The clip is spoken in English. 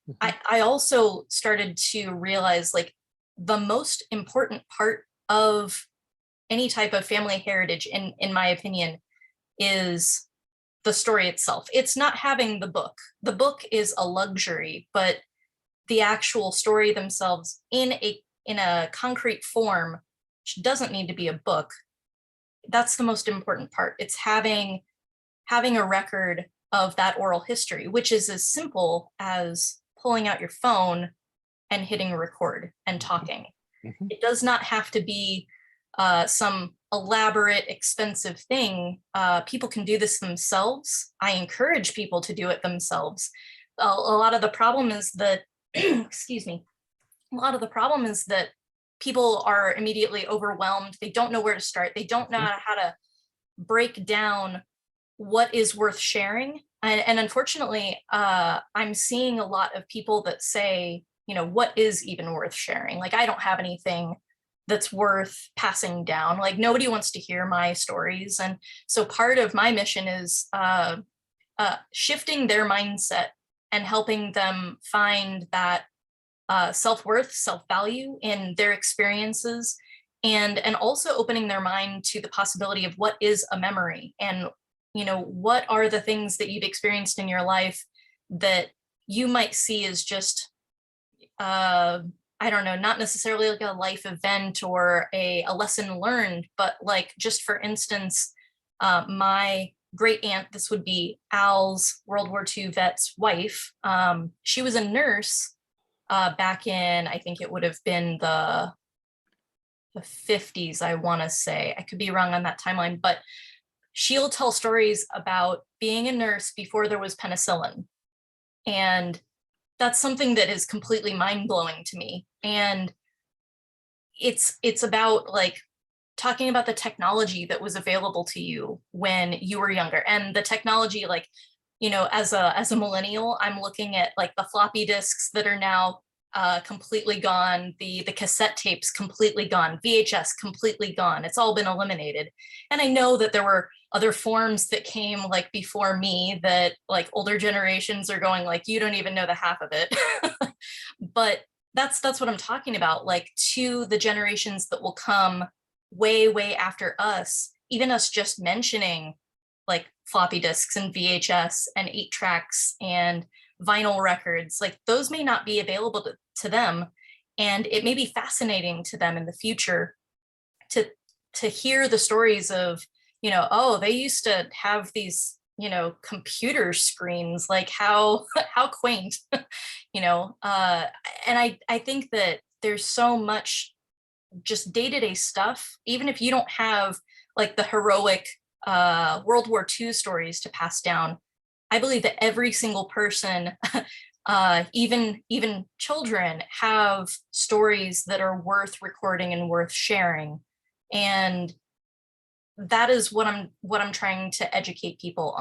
Mhm. I also started to realize like the most important part of any type of family heritage, in my opinion, is the story itself. It's not having the book. The book is a luxury, but the actual story themselves in a concrete form, which doesn't need to be a book. That's the most important part. It's having a record of that oral history, which is as simple as pulling out your phone and hitting record and Mhm. talking. Mhm. It does not have to be some elaborate, expensive thing. People can do this themselves. I encourage people to do it themselves. A lot of the problem is that, excuse me, a lot of the problem is that people are immediately overwhelmed. They don't know where to start. They don't know Mhm. how to break down what is worth sharing. And unfortunately, I'm seeing a lot of people that say, what is even worth sharing? Like, I don't have anything that's worth passing down. Like, nobody wants to hear my stories. And so part of my mission is shifting their mindset and helping them find that self-worth, self-value in their experiences, and also opening their mind to the possibility of what is a memory, and what are the things that you've experienced in your life that you might see as just uh I don't know, not necessarily like a life event or a lesson learned, but like, just for instance, my great aunt, this would be Al's World War II vet's wife. She was a nurse back in, I think it would have been the 50s, I want to say. I could be wrong on that timeline, but she'll tell stories about being a nurse before there was penicillin. And that's something that is completely mind-blowing to me. And it's about like talking about the technology that was available to you when you were younger, and the technology, like, as a millennial, I'm looking at like the floppy disks that are now completely gone, the cassette tapes completely gone, VHS completely gone. It's all been eliminated. And I know that there were other forms that came like before me that like older generations are going like, you don't even know the half of it. But that's what I'm talking about. Like, to the generations that will come way after us, even us just mentioning like floppy disks and VHS and 8 tracks and vinyl records, like those may not be available to them. And it may be fascinating to them in the future to hear the stories of, oh, they used to have these, computer screens, like how how quaint. you know uh and I think that there's so much just day-to-day stuff, even if you don't have like the heroic World War II stories to pass down. I believe that every single person, even children, have stories that are worth recording and worth sharing. And that is what I'm trying to educate people